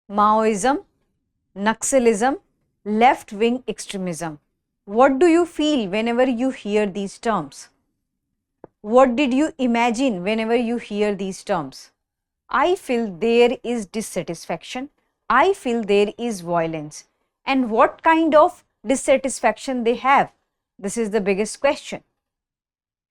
Maoism, Naxalism, left-wing extremism. What do you feel whenever you hear these terms? What did you imagine whenever you hear these terms? I feel there is dissatisfaction. I feel there is violence. And what kind of dissatisfaction they have? This is the biggest question.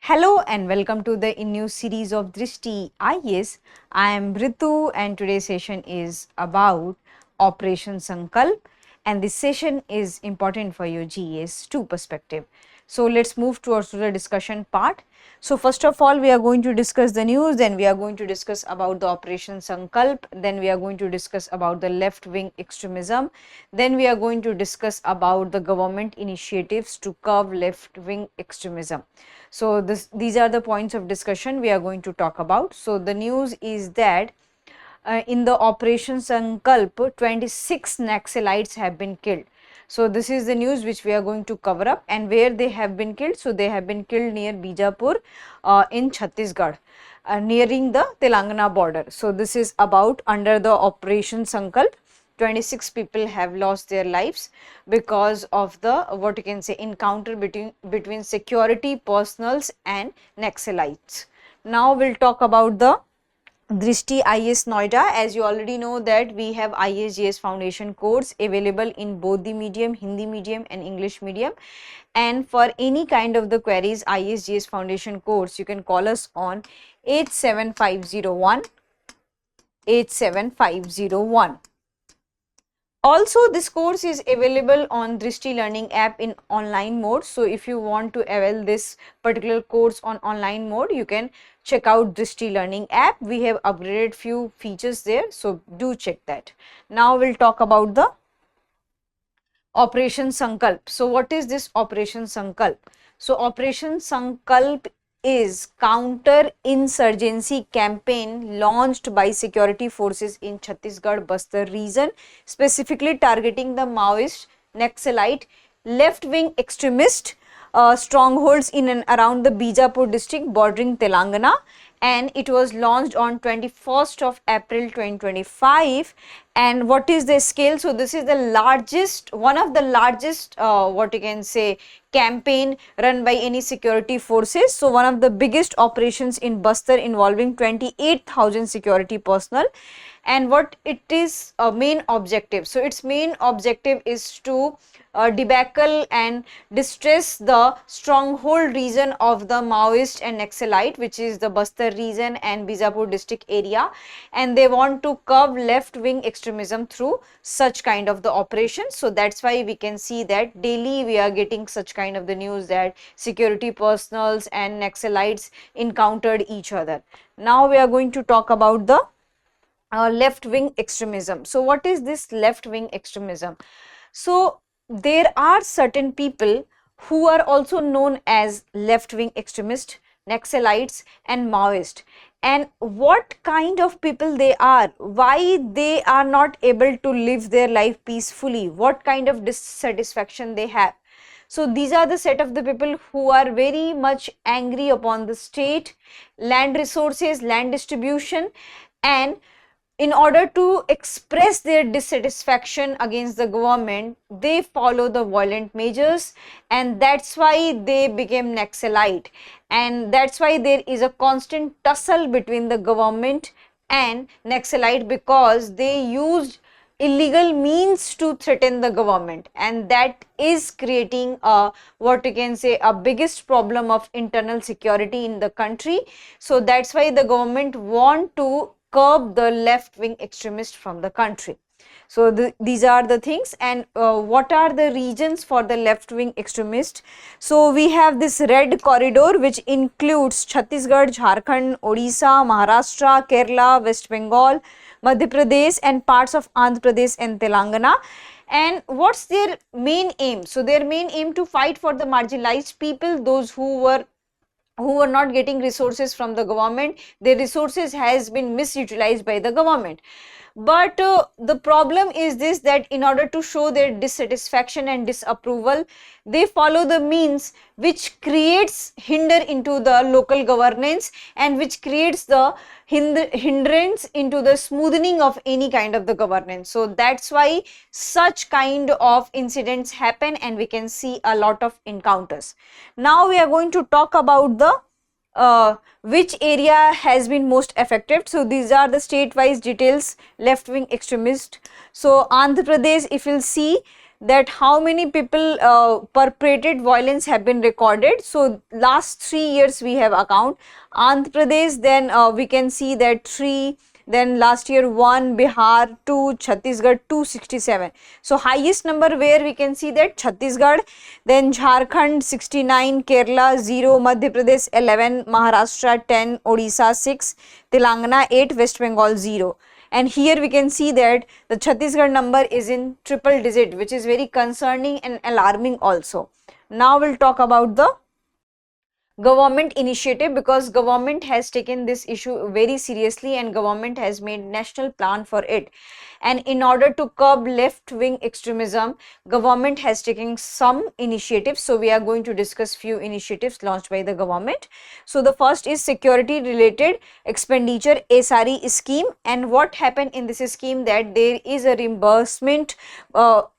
Hello and welcome to the new series of Drishti IAS. I am Ritu and today's session is about Operation Sankalp, and this session is important for your GS 2 perspective. So let's move towards the discussion part. So first of all, we are going to discuss the news, then we are going to discuss about the Operation Sankalp, then we are going to discuss about the left wing extremism, then we are going to discuss about the government initiatives to curb left wing extremism. So these are the points of discussion we are going to talk about. So the news is that in the Operation Sankalp, 26 Naxalites have been killed. So this is the news which we are going to cover up, and where they have been killed. So they have been killed near Bijapur in Chhattisgarh, nearing the Telangana border. So this is about under the Operation Sankalp. 26 people have lost their lives because of the what you can say encounter between security personals and Naxalites. Now we'll talk about the Drishti IAS Noida. As you already know that we have IAS Foundation course available in both the medium, Hindi medium and English medium. And for any kind of the queries IAS Foundation course, you can call us on 87501 87501. Also, this course is available on Drishti Learning app in online mode. So if you want to avail this particular course on online mode, you can check out Drishti Learning app. We have upgraded few features there, so do check that. Now we'll talk about the Operation Sankalp. So what is this Operation Sankalp? So Operation Sankalp is counter-insurgency campaign launched by security forces in Chhattisgarh Bastar region, specifically targeting the Maoist, Naxalite, left-wing extremist strongholds in and around the Bijapur district bordering Telangana, and it was launched on 21st of April 2025. And what is the scale? So this is the largest, one of the largest what you can say campaign run by any security forces. So one of the biggest operations in Bastar involving 28,000 security personnel. And what it is main objective? So its main objective is to debacle and distress the stronghold region of the Maoist and Naxalite, which is the Bastar region and Bijapur district area, and they want to curb left-wing extremism through such kind of the operations. So that's why we can see that daily we are getting such kind of the news that security personals and Naxalites encountered each other. Now we are going to talk about the left-wing extremism. So what is this left-wing extremism? So there are certain people who are also known as left-wing extremists, Naxalites and Maoist. And what kind of people they are, why they are not able to live their life peacefully, what kind of dissatisfaction they have. So these are the set of the people who are very much angry upon the state, land resources, land distribution, and in order to express their dissatisfaction against the government, they follow the violent measures, and that's why they became Naxalite, and that's why there is a constant tussle between the government and Naxalite, because they used illegal means to threaten the government, and that is creating a what you can say a biggest problem of internal security in the country. So that's why the government want to curb the left-wing extremists from the country. So these are the things. And what are the regions for the left-wing extremists? So we have this red corridor, which includes Chhattisgarh, Jharkhand, Odisha, Maharashtra, Kerala, West Bengal, Madhya Pradesh and parts of Andhra Pradesh and Telangana. And what's their main aim? So their main aim to fight for the marginalized people, those who were not getting resources from the government. Their resources has been misutilized by the government. But the problem is this, that in order to show their dissatisfaction and disapproval, they follow the means which creates hinder into the local governance and which creates the hindrance into the smoothing of any kind of the governance. So that's why such kind of incidents happen and we can see a lot of encounters. Now we are going to talk about the which area has been most affected. So these are the state-wise details, left-wing extremist. So Andhra Pradesh, if you'll see that how many people perpetrated violence have been recorded. So last 3 years we have account. Andhra Pradesh, then we can see that 3, then last year 1, Bihar 2, Chhattisgarh 267. So highest number where we can see that Chhattisgarh, then Jharkhand 69, Kerala 0, Madhya Pradesh 11, Maharashtra 10, Odisha 6, Telangana 8, West Bengal 0. And here we can see that the Chhattisgarh number is in triple digit, which is very concerning and alarming also. Now we'll talk about the government initiative, because government has taken this issue very seriously and government has made national plan for it. And in order to curb left wing extremism, government has taken some initiatives. So we are going to discuss few initiatives launched by the government. So the first is security related expenditure SRE scheme. And what happened in this scheme, that there is a reimbursement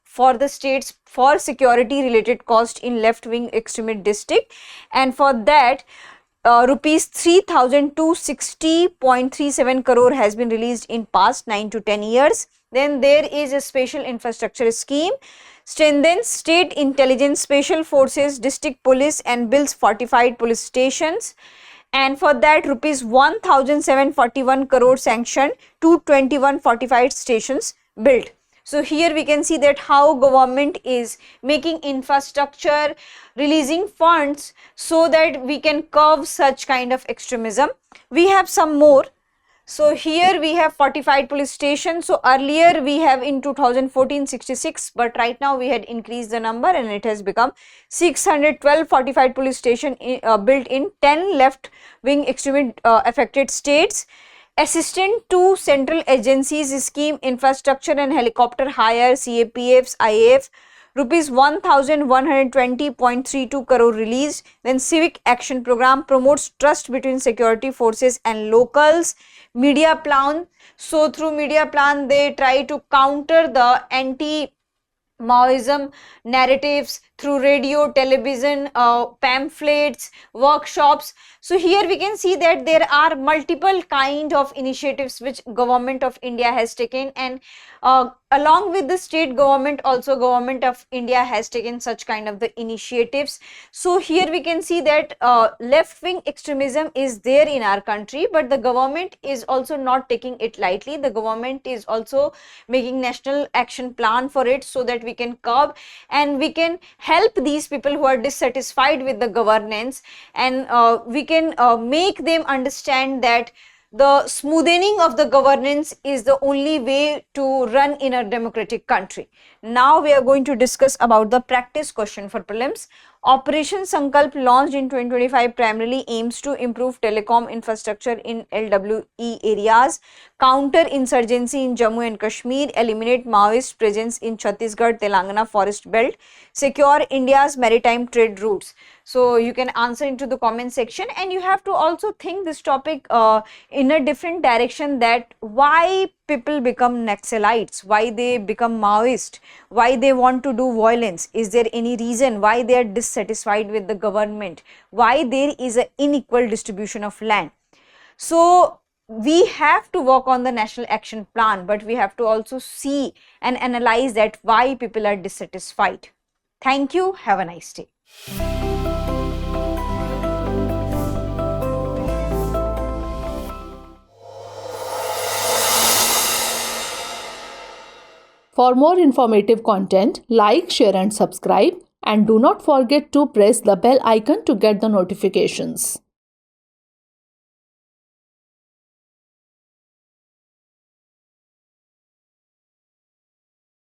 for the states for security related cost in left wing extremist district, and for that rupees 3260.37 crore has been released in past 9 to 10 years. Then there is a special infrastructure scheme, strengthens state intelligence, special forces, district police and builds fortified police stations. And for that rupees 1741 crore sanctioned to 21 fortified stations built. So here we can see that how government is making infrastructure, releasing funds so that we can curb such kind of extremism. We have some more. So here we have fortified police stations. So earlier we have in 2014 66, but right now we had increased the number and it has become 612 fortified police station built in 10 left wing extremist affected states. Assistant to central agencies scheme, infrastructure and helicopter hire, CAPFs, IAF, rupees 1120.32 crore released. Then civic action program promotes trust between security forces and locals. Media plan, so through media plan they try to counter the anti Maoism narratives through radio, television, pamphlets, workshops. So here we can see that there are multiple kind of initiatives which government of India has taken, and along with the state government also government of India has taken such kind of the initiatives. So here we can see that left wing extremism is there in our country, but the government is also not taking it lightly. The government is also making national action plan for it so that we can curb and we can help these people who are dissatisfied with the governance, and we can make them understand that the smoothing of the governance is the only way to run in a democratic country. Now we are going to discuss about the practice question for prelims. Operation Sankalp, launched in 2025, primarily aims to improve telecom infrastructure in LWE areas, counter insurgency in Jammu and Kashmir, eliminate Maoist presence in Chhattisgarh, Telangana forest belt, secure India's maritime trade routes. So you can answer into the comment section, and you have to also think this topic in a different direction, that why people become Naxalites, why they become Maoist, why they want to do violence. Is there any reason why they are dissatisfied with the government, why there is an unequal distribution of land? So we have to work on the national action plan, but we have to also see and analyze that why people are dissatisfied. Thank you. Have a nice day. For more informative content, like, share and subscribe, and do not forget to press the bell icon to get the notifications.